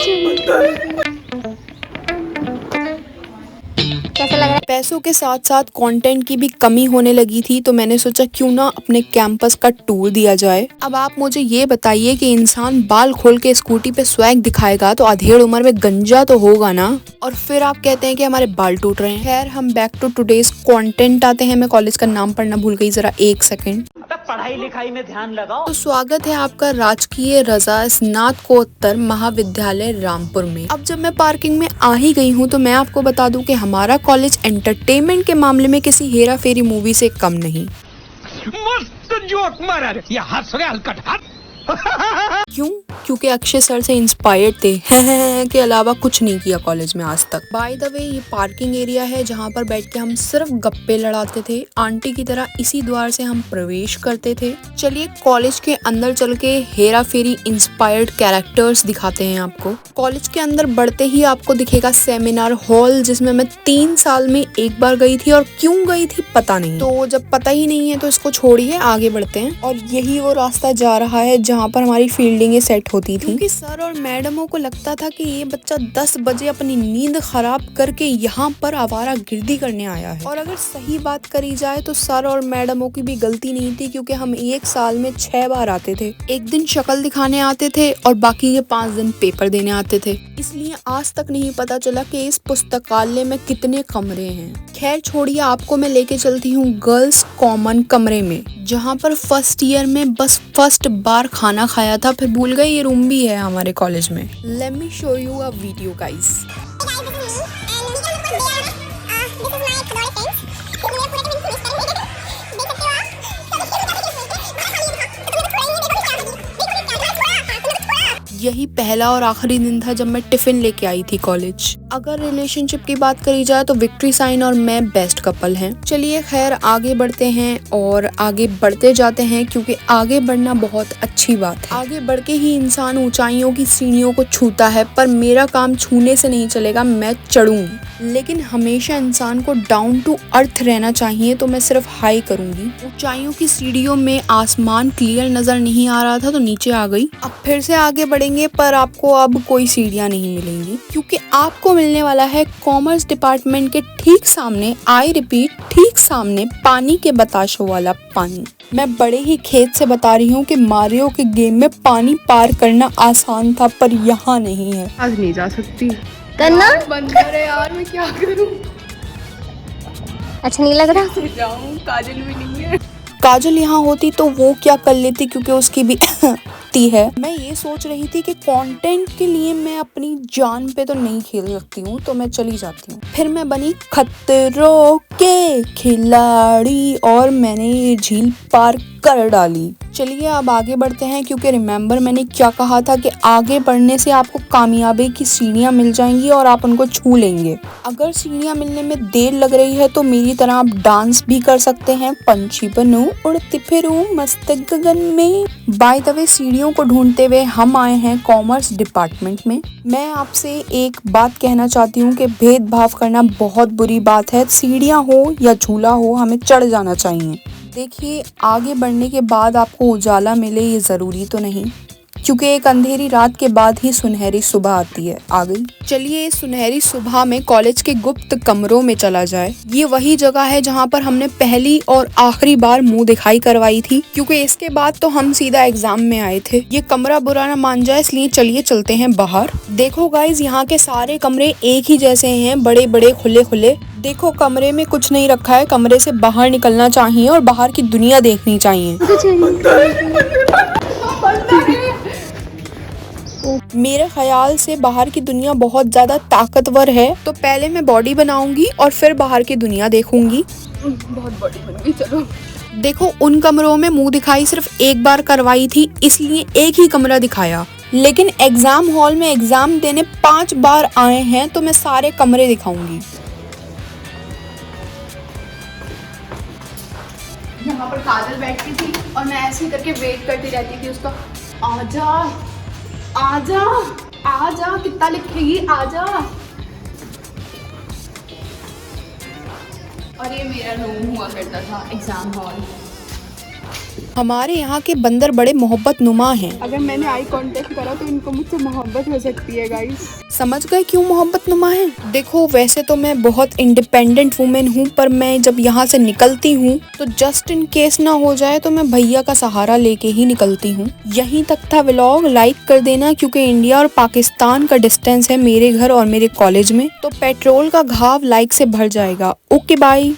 कैसा लग रहा है? पैसों के साथ साथ कंटेंट की भी कमी होने लगी थी, तो मैंने सोचा क्यों ना अपने कैंपस का टूर दिया जाए। अब आप मुझे ये बताइए कि इंसान बाल खोल के स्कूटी पे स्वैग दिखाएगा तो अधेड़ उम्र में गंजा तो होगा ना, और फिर आप कहते हैं कि हमारे बाल टूट रहे हैं। खैर, हम बैक टू टुडेज कंटेंट आते हैं। मैं कॉलेज का नाम पढ़ना भूल गई, जरा एक सेकेंड। पढ़ाई लिखाई में ध्यान लगाओ। तो स्वागत है आपका राजकीय रजा स्नातकोत्तर महाविद्यालय रामपुर में। अब जब मैं पार्किंग में आ ही गई हूँ तो मैं आपको बता दूं कि हमारा कॉलेज एंटरटेनमेंट के मामले में किसी हेरा फेरी मूवी से कम नहीं। मस्त जोक मारा रे, ये हंस रहे हलकट हंस। क्यों? क्योंकि अक्षय सर से इंस्पायर्ड थे के अलावा कुछ नहीं किया कॉलेज में आज तक। बाय द वे, ये पार्किंग एरिया है जहाँ पर बैठ के हम सिर्फ गप्पे लड़ाते थे। आंटी की तरह इसी द्वार से हम प्रवेश करते थे। चलिए कॉलेज के अंदर चल के हेरा फेरी इंस्पायर्ड कैरेक्टर्स दिखाते हैं आपको। कॉलेज के अंदर बढ़ते ही आपको दिखेगा सेमिनार हॉल, जिसमें मैं 3 साल में एक बार गई थी, और क्यों गई थी पता नहीं। तो जब पता ही नहीं है तो इसको छोड़िए, आगे बढ़ते हैं। और यही वो रास्ता जा रहा है जहाँ पर हमारी फील्डिंग सेट होती थी, क्योंकि सर और मैडमों को लगता था कि ये बच्चा 10 बजे अपनी नींद खराब करके यहाँ पर आवारागर्दी करने आया है। और अगर सही बात करी जाए तो सर और मैडमों की भी गलती नहीं थी, क्योंकि हम एक साल में 6 बार आते थे। एक दिन शक्ल दिखाने आते थे और बाकी के 5 दिन पेपर देने आते थे। इसलिए आज तक नहीं पता चला कि इस पुस्तकालय में कितने कमरे हैं। खैर छोड़िए, आपको मैं लेके चलती हूँ गर्ल्स कॉमन कमरे में, जहाँ पर फर्स्ट ईयर में बस फर्स्ट बार खाना खाया था, फिर भूल गए ये रूम भी है हमारे कॉलेज में। Let me show you a video guys. यही पहला और आखिरी दिन था जब मैं टिफिन लेके आई थी कॉलेज। अगर रिलेशनशिप की बात करी जाए तो विक्ट्री साइन और मैं बेस्ट कपल हैं। चलिए खैर आगे बढ़ते हैं, और आगे बढ़ते जाते हैं क्योंकि आगे बढ़ना बहुत अच्छी बात है। आगे बढ़ के ही इंसान ऊंचाइयों की सीढ़ियों को छूता है, पर मेरा काम छूने से नहीं चलेगा, मैं चढ़ूंगी। लेकिन हमेशा इंसान को डाउन टू अर्थ रहना चाहिए, तो मैं सिर्फ हाई करूंगी। ऊंचाइयों की सीढ़ियों में आसमान क्लियर नजर नहीं आ रहा था तो नीचे आ गई। अब फिर से आगे बढ़ेंगे, पर आपको अब कोई सीढ़ियां नहीं मिलेंगी, क्योंकि आपको मिलने वाला है कॉमर्स डिपार्टमेंट के ठीक सामने, आई रिपीट ठीक सामने, पानी के बताशों वाला पानी। मैं बड़े ही खेत से बता रही हूँ कि मारियो के गेम में पानी पार करना आसान था, पर यहाँ नहीं है। आज नहीं जा सकती, करना बंद कर यार, मैं क्या करूं? अच्छा नहीं लग रहा? जाऊं, काजल भी नहीं है। काजल यहाँ होती तो वो क्या कर लेती, क्योंकि उसकी भी ती है। मैं ये सोच रही थी कि कंटेंट के लिए मैं अपनी जान पे तो नहीं खेल सकती हूँ, तो मैं चली जाती हूँ। फिर मैं बनी खतरों के खिलाड़ी और मैंने ये झील पार कर डाली। चलिए अब आगे बढ़ते हैं, क्योंकि रिमेम्बर मैंने क्या कहा था कि आगे बढ़ने से आपको कामयाबी की सीढ़ियाँ मिल जाएंगी और आप उनको छू लेंगे। अगर सीढ़ियाँ मिलने में देर लग रही है तो मेरी तरह आप डांस भी कर सकते हैं। पंछी बनूं उड़ती फिरूं मस्त गगन में। बाय द वे, सीढ़ियों को ढूंढते हुए हम आए हैं कॉमर्स डिपार्टमेंट में। मैं आपसे एक बात कहना चाहती हूँ कि भेदभाव करना बहुत बुरी बात है। सीढ़ियाँ हो या झूला हो, हमें चढ़ जाना चाहिए। देखिए, आगे बढ़ने के बाद आपको उजाला मिले ये ज़रूरी तो नहीं, क्योंकि एक अंधेरी रात के बाद ही सुनहरी सुबह आती है। आ गई। चलिए इस सुनहरी सुबह में कॉलेज के गुप्त कमरों में चला जाए। ये वही जगह है जहाँ पर हमने पहली और आखिरी बार मुंह दिखाई करवाई थी, क्योंकि इसके बाद तो हम सीधा एग्जाम में आए थे। ये कमरा बुरा ना मान जाए, इसलिए चलिए चलते हैं बाहर। देखो गाइज, यहाँ के सारे कमरे एक ही जैसे हैं, बड़े बड़े खुले खुले। देखो कमरे में कुछ नहीं रखा है, कमरे से बाहर निकलना चाहिए और बाहर की दुनिया देखनी चाहिए। मेरे ख्याल से बाहर की दुनिया बहुत ज्यादा ताकतवर है, तो पहले मैं बॉडी बनाऊंगी और फिर बाहर की दुनिया देखूंगी। बहुत बड़ी बन गई, चलो। देखो, उन कमरों में मुंह दिखाई सिर्फ एक बार करवाई थी, इसलिए एक ही कमरा दिखाया। लेकिन एग्जाम हॉल में एग्जाम देने 5 बार आए हैं, तो मैं सारे कमरे दिखाऊंगी। यहाँ पर काजल बैठती थी और मैं ऐसे ही करके वेट करती रहती थी उसका, आजा आजा आजा, कितना लिखेगी, आजा। और ये मेरा रूम हुआ करता था, एग्जाम हॉल। हमारे यहाँ के बंदर बड़े मोहब्बत नुमा हैं। अगर मैंने आई कांटेक्ट करा तो इनको मुझसे मोहब्बत हो सकती है गाइस। समझ गए क्यों मोहब्बत नुमा है? देखो वैसे तो मैं बहुत इंडिपेंडेंट वुमेन हूँ, पर मैं जब यहाँ से निकलती हूँ तो जस्ट इन केस ना हो जाए तो मैं भैया का सहारा लेके ही निकलती हूँ। यहीं तक था व्लॉग, लाइक कर देना क्योंकि इंडिया और पाकिस्तान का डिस्टेंस है मेरे घर और मेरे कॉलेज में, तो पेट्रोल का घाव लाइक से भर जाएगा। Okay bye.